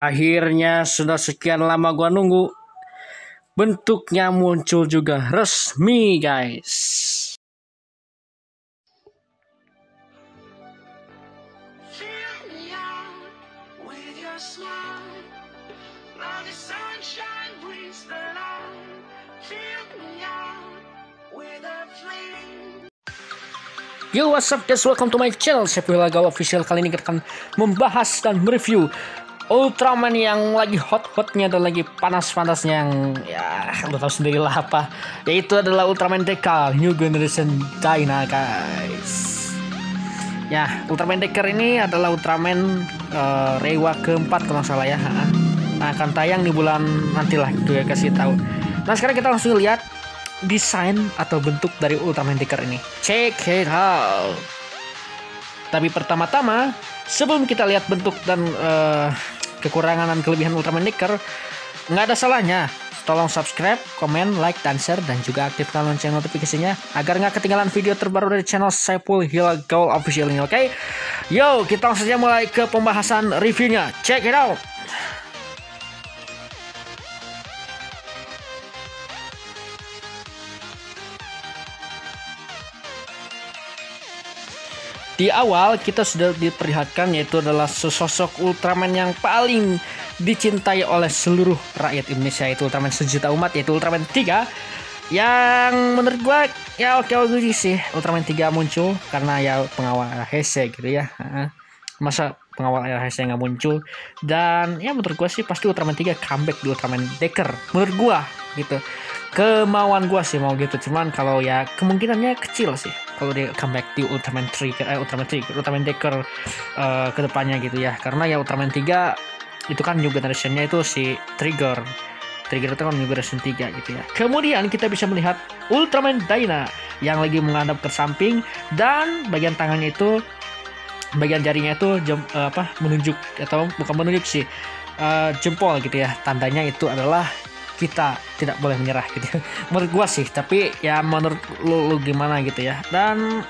Akhirnya sudah sekian lama gua nunggu, bentuknya muncul juga resmi, guys. Yo, what's up guys, welcome to my channel. Saya Gaul Official. Kali ini kita akan membahas dan mereview Ultraman yang lagi hot-hotnya dan lagi panas-panasnya, yang ya lo tahu sendiri lah apa, yaitu adalah Ultraman Decker New Generation Dyna, guys. Ya, Ultraman Decker ini adalah Ultraman Reiwa keempat kalau nggak salah ya. Nah, akan tayang di bulan nantilah gitu ya, kasih tahu. Nah, sekarang kita langsung lihat desain atau bentuk dari Ultraman Decker ini. Check it out. Tapi pertama-tama, sebelum kita lihat bentuk dan kekurangan dan kelebihan Ultraman Decker, nggak ada salahnya tolong subscribe, komen, like, dan share, dan juga aktifkan lonceng notifikasinya agar nggak ketinggalan video terbaru dari channel Saiful Gaul Official ini. Oke? Yo, kita langsung saja mulai ke pembahasan reviewnya. Check it out. Di awal kita sudah diperlihatkan yaitu adalah sesosok Ultraman yang paling dicintai oleh seluruh rakyat Indonesia, yaitu Ultraman sejuta umat, yaitu Ultraman 3. Yang menurut gua ya oke sih Ultraman 3 muncul karena ya pengawal Heisei gitu ya. Masa pengawal Heisei nggak muncul? Dan ya menurut gua sih pasti Ultraman 3 comeback di Ultraman Decker. Menurut gua gitu. Kemauan gua sih mau gitu, cuman kalau ya kemungkinannya kecil sih kalau dia comeback di Ultraman Decker kedepannya gitu ya, karena ya Ultraman 3 itu kan new generationnya itu si Trigger itu kan new generation 3 gitu ya. Kemudian kita bisa melihat Ultraman Dyna yang lagi menghadap ke samping, dan bagian tangannya itu, bagian jarinya itu menunjuk, atau bukan menunjuk sih, jempol gitu ya, tandanya itu adalah kita tidak boleh menyerah gitu. Menurut gua sih, tapi ya menurut lu gimana gitu ya. Dan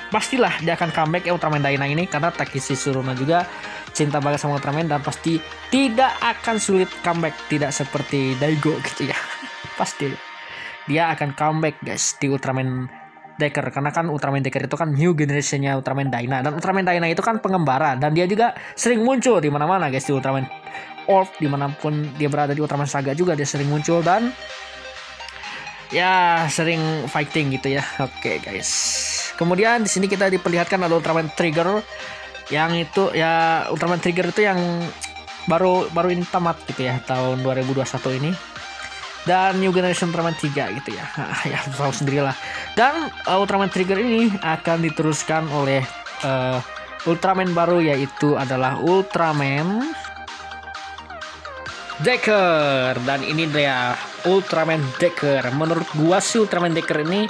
pastilah dia akan comeback ya Ultraman Dyna ini, karena Takeshi Tsuruna juga cinta banget sama Ultraman dan pasti tidak akan sulit comeback, tidak seperti Daigo gitu ya. Pasti dia akan comeback guys di Ultraman Decker, karena kan Ultraman Decker itu kan new generationnya Ultraman Dyna, dan Ultraman Dyna itu kan pengembara, dan dia juga sering muncul di mana-mana guys, di Ultraman Orb, dimanapun dia berada, di Ultraman Saga juga dia sering muncul dan ya sering fighting gitu ya. Oke guys. Kemudian di sini kita diperlihatkan ada Ultraman Trigger, yang itu ya Ultraman Trigger itu yang baru ini tamat gitu ya, tahun 2021 ini. Dan New Generation Ultraman 3 gitu ya. Ya tahu sendirilah. Dan Ultraman Trigger ini akan diteruskan oleh Ultraman baru, yaitu adalah Ultraman Decker. Dan ini dia Ultraman Decker. Menurut gua sih Ultraman Decker ini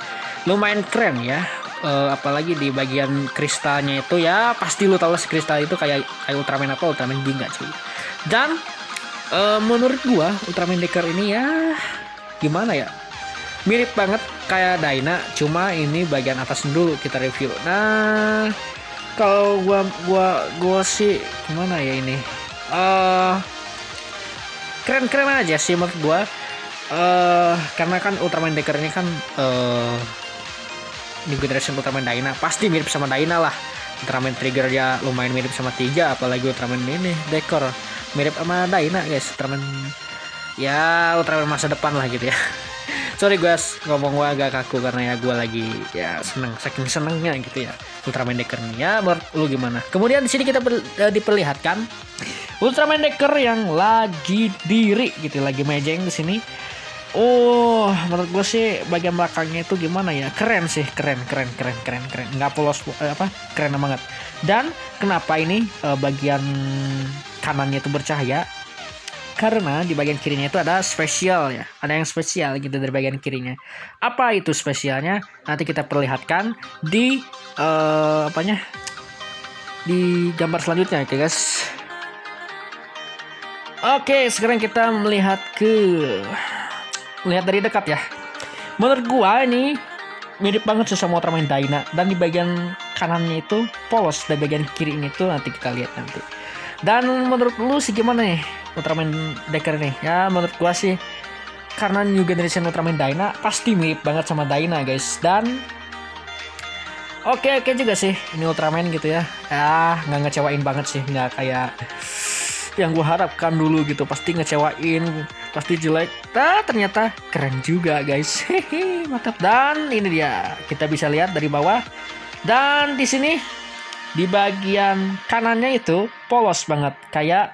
lumayan keren ya. Apalagi di bagian kristalnya itu ya, pasti lu tahu lah kristal itu kayak Ultraman apa, Ultraman Ginga cuy. Dan menurut gua Ultraman Decker ini ya gimana ya, mirip banget kayak Dyna, cuma ini bagian atas dulu kita review. Nah, kalau gua sih gimana ya ini, keren-keren aja sih menurut gua. Karena kan Ultraman Decker ini kan New Generation Ultraman Dyna, pasti mirip sama Dyna lah. Ultraman Trigger ya lumayan mirip sama 3, apalagi Ultraman ini Decker mirip sama Dyna guys. Ultraman masa depan lah gitu ya. Sorry guys, ngomong gua agak kaku karena ya gua lagi ya saking senengnya gitu ya Ultraman Decker ini. Ya menurut lu gimana? Kemudian di sini kita diperlihatkan Ultraman Decker yang lagi diri gitu, lagi mejeng di sini. Oh, menurut gue sih bagian belakangnya itu gimana ya, keren sih, keren, nggak polos keren banget. Dan kenapa ini bagian kanannya itu bercahaya? Karena di bagian kirinya itu ada spesial ya, ada yang spesial gitu dari bagian kirinya. Apa itu spesialnya? Nanti kita perlihatkan di di gambar selanjutnya, oke guys. Oke, sekarang kita melihat dari dekat ya. Menurut gua ini mirip banget sama Ultraman Dyna, dan di bagian kanannya itu polos, dan bagian kiri ini tuh nanti kita lihat nanti. Dan menurut lu sih gimana nih Ultraman Decker nih. Ya menurut gua sih karena New Generation Ultraman Dyna pasti mirip banget sama Dyna guys. Dan oke juga sih ini Ultraman gitu ya. Nggak ngecewain banget sih, nggak kayak yang gue harapkan dulu gitu. Pasti ngecewain, pasti jelek. Ternyata keren juga guys. Hehe, mantap. Dan ini dia, kita bisa lihat dari bawah. Dan di sini di bagian kanannya itu polos banget, kayak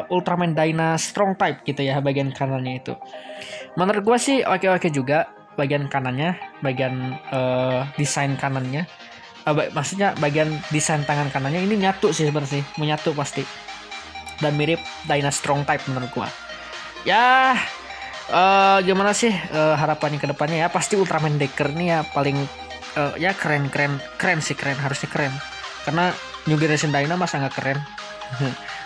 Ultraman Dyna Strong Type gitu ya bagian kanannya itu. Menurut gue sih oke juga bagian kanannya, bagian desain kanannya. Maksudnya bagian desain tangan kanannya ini nyatu sih sebenarnya, menyatu pasti. Dan mirip Dyna Strong Type menurut gua. Ya gimana sih harapannya ke depannya ya, pasti Ultraman Decker nih ya paling ya keren sih, harusnya keren. Karena New Generation Dyna masa nggak keren.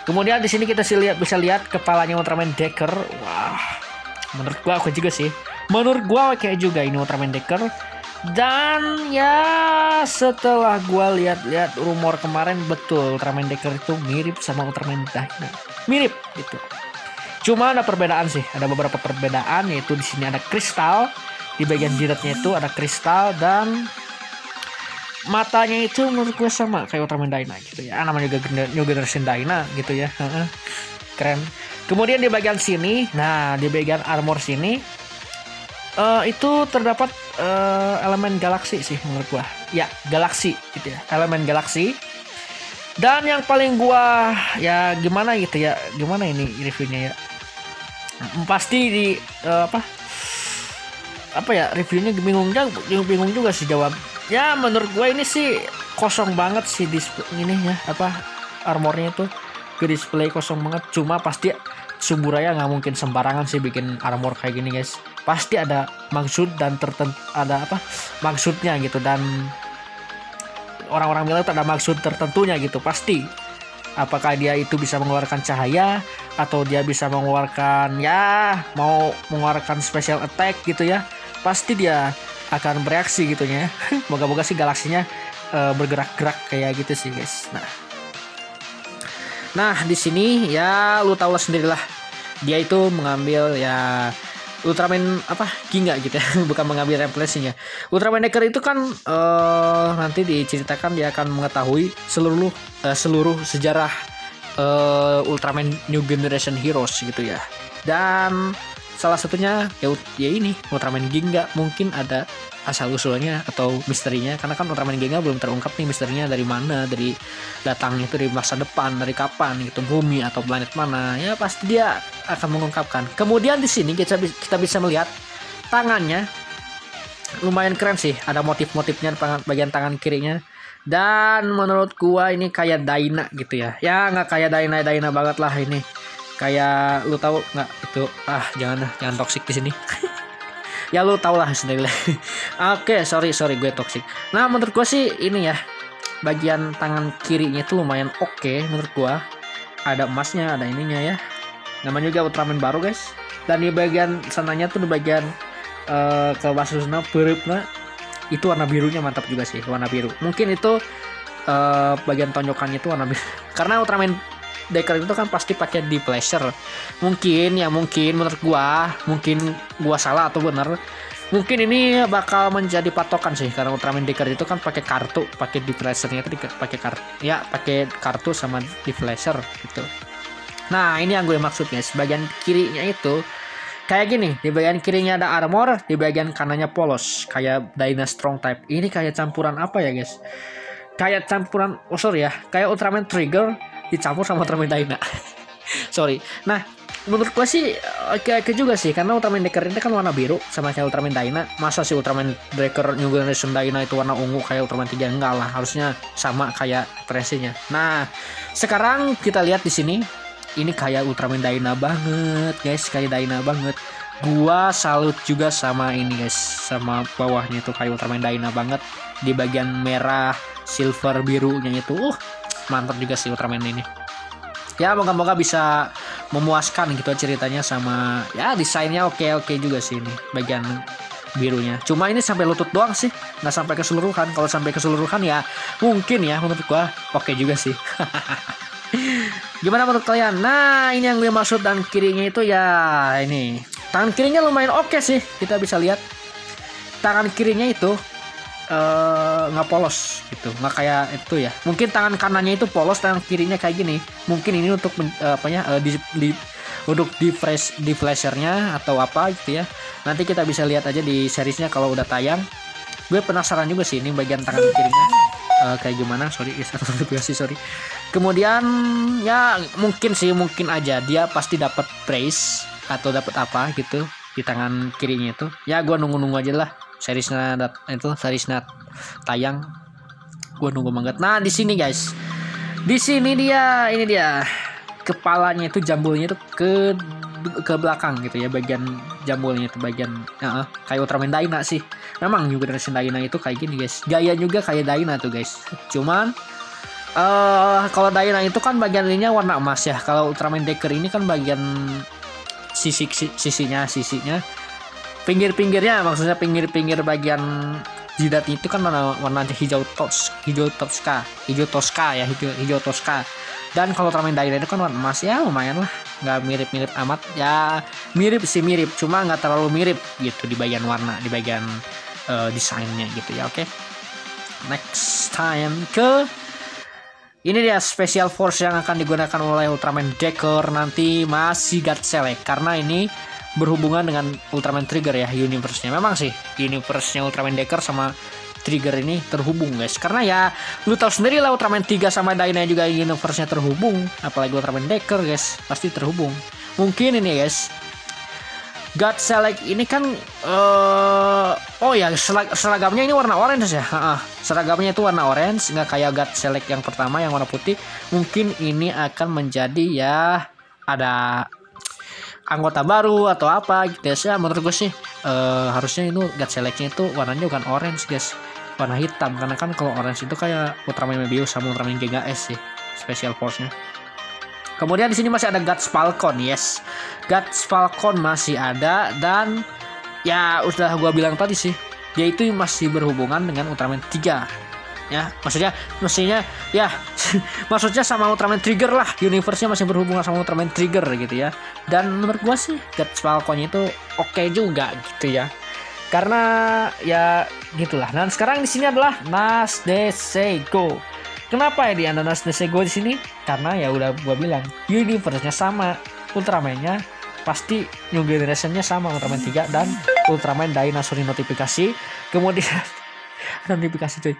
Kemudian di sini kita bisa lihat kepalanya Ultraman Decker. Wah, menurut gua oke juga sih. Menurut gua oke juga ini Ultraman Decker. Dan ya setelah gua lihat rumor kemarin, betul Ultraman Decker itu mirip sama Ultraman Dyna. Mirip gitu. Cuma ada perbedaan sih, ada beberapa perbedaan, yaitu di sini ada kristal, di bagian jidatnya itu ada kristal, dan matanya itu menurut gue sama kayak Ultraman Dyna gitu ya. Namanya juga New Generation Dyna gitu ya. Keren. Kemudian di bagian sini, nah di bagian armor sini itu terdapat elemen galaksi sih menurut gua. Ya, galaksi gitu ya. Elemen galaksi. Dan yang paling gua ya gimana gitu ya. Gimana ini reviewnya ya? Pasti di apa ya, reviewnya bingung juga sih jawab. Ya menurut gua ini sih kosong banget sih ini ya, armornya itu ke display kosong banget. Cuma pasti Suburaya nggak mungkin sembarangan sih bikin armor kayak gini guys. Pasti ada maksud dan ada maksudnya gitu, dan orang-orang bilang ada maksud tertentunya gitu pasti. Apakah dia itu bisa mengeluarkan cahaya, atau dia bisa mengeluarkan mau mengeluarkan special attack gitu ya, pasti dia akan bereaksi gitu ya. Moga-moga sih galaksinya bergerak-gerak kayak gitu sih guys. Nah di sini ya lu tahu lah sendirilah, dia itu mengambil ya Ultraman Ginga gitu ya. Bukan mengambil replacing ya. Ultraman Decker itu kan nanti diceritakan dia akan mengetahui seluruh sejarah Ultraman New Generation Heroes gitu ya. Dan salah satunya ya ini Ultraman Ginga, mungkin ada asal usulnya atau misterinya, karena kan Ultraman Ginga belum terungkap nih misterinya dari mana, dari datangnya itu dari masa depan, dari kapan gitu, bumi atau planet mana, ya pasti dia akan mengungkapkan. Kemudian di sini kita bisa melihat tangannya lumayan keren sih, ada motif-motifnya bagian tangan kirinya. Dan menurut gua ini kayak Dyna gitu ya. Ya nggak kayak Dyna banget lah ini. Kayak lu tahu nggak itu? Jangan toksik di sini. Ya lu tau lah sendiri. Oke, sorry gue toksik. Nah menurut gue sih ini ya, bagian tangan kirinya itu lumayan oke menurut gue. Ada emasnya, ada ininya ya. Namanya juga Ultraman baru guys. Dan di bagian sananya tuh di bagian ke basusna perutnya itu warna birunya mantap juga sih, warna biru. Mungkin itu bagian tonjokannya itu warna biru. Karena Ultraman Decker itu kan pasti pakai di pleasure. Mungkin menurut gua salah atau benar. Mungkin ini bakal menjadi patokan sih, karena Ultraman Decker itu kan pakai kartu, pakai di pleasure-nya itu pakai kartu. Ya, pakai kartu sama di pleasure gitu. Nah, ini yang gue maksud guys. Bagian kirinya itu kayak gini, di bagian kirinya ada armor, di bagian kanannya polos, kayak Dyna Strong Type. Ini kayak campuran apa ya guys? Kayak campuran, kayak Ultraman Trigger dicampur sama Ultraman Dyna. Sorry. Nah, menurut gue sih oke juga sih, karena Ultraman Decker ini kan warna biru sama kayak Ultraman Dyna. Masa sih Ultraman Decker New Generation Dyna itu warna ungu kayak Ultraman 3? Enggak lah, harusnya sama kayak referensinya. Nah, sekarang kita lihat di sini. Ini kayak Ultraman Dyna banget, guys, kayak Dyna banget. Gua salut juga sama ini, guys, sama bawahnya itu kayak Ultraman Dyna banget. Di bagian merah, silver, birunya itu, mantap juga sih Ultraman ini. Ya, moga-moga bisa memuaskan gitu ceritanya, sama ya desainnya oke juga sih ini bagian birunya. Cuma ini sampai lutut doang sih, nggak sampai keseluruhan. Kalau sampai keseluruhan ya mungkin ya menurut gua oke juga sih. Gimana menurut kalian? Nah, ini yang gue maksud, dan kirinya itu ya ini. Tangan kirinya lumayan oke sih. Kita bisa lihat tangan kirinya itu nggak polos gitu, nggak kayak itu ya. Mungkin tangan kanannya itu polos, tangan kirinya kayak gini. Mungkin ini untuk untuk di flashernya atau apa gitu ya. Nanti kita bisa lihat aja di seriesnya kalau udah tayang. Gue penasaran juga sih ini bagian tangan kirinya kayak gimana. Sorry sorry. Kemudian ya mungkin aja dia pasti dapat brace atau dapat apa gitu di tangan kirinya itu. Ya gue nunggu aja lah seriesnya tayang. Gue nunggu banget. Nah di sini guys, ini dia kepalanya itu, jambulnya itu ke belakang gitu ya, bagian jambulnya itu bagian kayak Ultraman Dyna sih. Memang juga Generation Dyna itu kayak gini guys, gaya juga kayak Dyna tuh guys. Cuman kalau Dyna itu kan bagian ininya warna emas ya. Kalau Ultraman Decker ini kan bagian sisinya pinggir-pinggirnya, maksudnya pinggir bagian jidat itu kan warna hijau toska. Dan kalau Ultraman Dyna itu kan warna emas ya, lumayan lah, nggak mirip-mirip amat ya, mirip, cuma nggak terlalu mirip gitu di bagian warna, di bagian desainnya gitu ya. Oke. Next time ke ini dia special force yang akan digunakan oleh Ultraman Decker nanti, masih God Select, karena ini berhubungan dengan Ultraman Trigger ya, universe-nya. Memang sih universe-nya Ultraman Decker sama Trigger ini terhubung guys, karena ya lu tahu sendiri lah, Ultraman 3 sama Dyna juga universe-nya terhubung, apalagi Ultraman Decker guys, pasti terhubung. Mungkin ini guys, God Select ini kan seragamnya ini warna orange ya. Seragamnya itu warna orange, nggak kayak God Select yang pertama yang warna putih. Mungkin ini akan menjadi ya ada anggota baru atau apa gitu ya. Menurut gue sih harusnya itu God Select-nya itu warnanya bukan orange guys, warna hitam, karena kan kalau orange itu kayak Ultraman Mebius sama Ultraman Giga S sih special force-nya. Kemudian di sini masih ada Guts Falcon, yes. Guts Falcon masih ada, dan ya udah gua bilang tadi sih, dia itu masih berhubungan dengan Ultraman 3. Ya, maksudnya ya maksudnya sama Ultraman Trigger lah, universe-nya masih berhubungan sama Ultraman Trigger gitu ya. Dan menurut gua sih Guts Falcon itu oke juga gitu ya. Karena ya gitulah. Dan sekarang di sini adalah Nas Desego. Kenapa ya di Ananas Desego di sini? Karena ya udah gua bilang, universe-nya sama, Ultraman-nya pasti New Generation-nya sama, Ultraman 3 dan Ultraman Dyna. Sorry, notifikasi. Kemudian ada notifikasi cuy.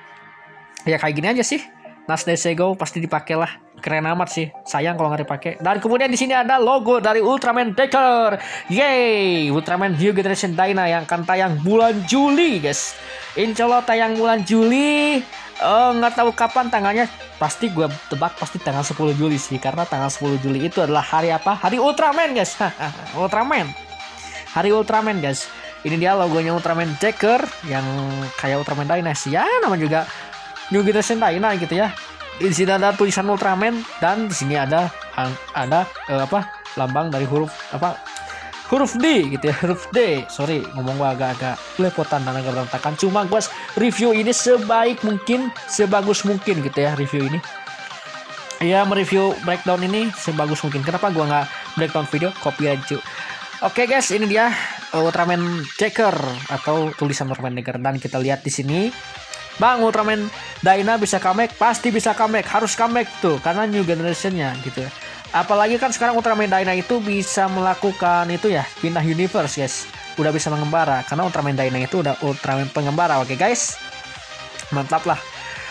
Ya kayak gini aja sih. Nas Desego pasti dipakai lah. Keren amat sih. Sayang kalau nggak dipakai. Dan kemudian di sini ada logo dari Ultraman Decker. Yeay, Ultraman New Generation Dyna yang akan tayang bulan Juli, guys. Insya Allah tayang bulan Juli. Nggak tahu kapan tanggalnya, pasti gue tebak pasti tanggal 10 Juli sih, karena tanggal 10 Juli itu adalah hari apa? Hari Ultraman guys. Hari Ultraman guys. Ini dia logonya Ultraman Decker yang kayak Ultraman Dyna sih ya, nama juga New Generation Dyna gitu ya. Di sini ada tulisan Ultraman, dan di sini ada lambang dari huruf D gitu ya, huruf D. Sorry, ngomong gua agak belepotan dan agak berantakan. Cuma gua review ini sebaik mungkin, sebagus mungkin gitu ya, review ini. Ya, mereview breakdown ini sebagus mungkin. Kenapa gua nggak breakdown video? Copyright cuy. Oke guys, ini dia Ultraman Decker atau tulisan Ultraman Decker, dan kita lihat di sini. Bang, Ultraman Dyna bisa comeback? Pasti bisa comeback, harus comeback tuh, karena New Generation-nya gitu ya. Apalagi kan sekarang Ultraman Dyna itu bisa melakukan itu ya, pindah universe guys. Udah bisa mengembara, karena Ultraman Dyna itu udah Ultraman pengembara. Oke guys, mantap lah.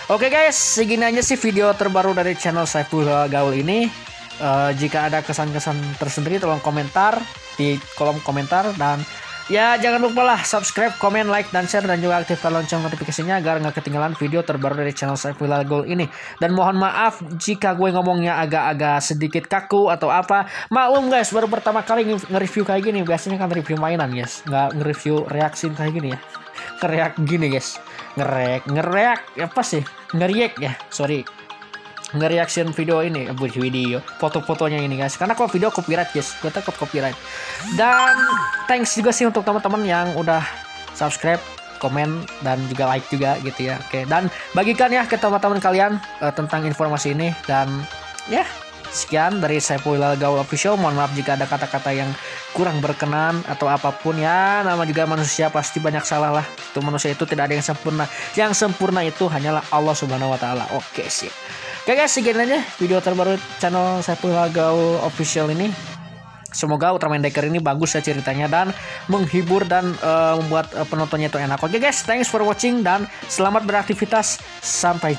Oke guys, segini aja sih video terbaru dari channel Saiful Gaul ini. Jika ada kesan-kesan tersendiri tolong komentar di kolom komentar, dan ya jangan lupa lah subscribe, komen, like, dan share, dan juga aktifkan lonceng notifikasinya agar nggak ketinggalan video terbaru dari channel Saiful Gaul ini. Dan mohon maaf jika gue ngomongnya agak-agak sedikit kaku atau apa. Maklum guys, baru pertama kali nge-review kayak gini. Biasanya kan review mainan guys, nggak nge-review reaksi kayak gini ya. Nge-react gini guys, nge-react apa sih? Nge-react ya, sorry. Nge-reaction video ini, video foto-fotonya ini guys, karena kalau video copyright guys, gue takut copyright. Dan thanks juga sih untuk teman-teman yang udah subscribe, komen, dan juga like juga gitu ya. Oke, dan bagikan ya ke teman-teman kalian tentang informasi ini. Dan ya Sekian dari Saiful Gaul Official. Mohon maaf jika ada kata-kata yang kurang berkenan atau apapun ya. Nama juga manusia pasti banyak salah lah. Itu manusia itu tidak ada yang sempurna. Yang sempurna itu hanyalah Allah Subhanahu wa taala. Oke, sip. Oke guys, sekian aja video terbaru channel Saiful Gaul Official ini. Semoga Ultraman Decker ini bagus ya ceritanya dan menghibur dan membuat penontonnya itu enak. Oke guys, thanks for watching dan selamat beraktivitas. Sampai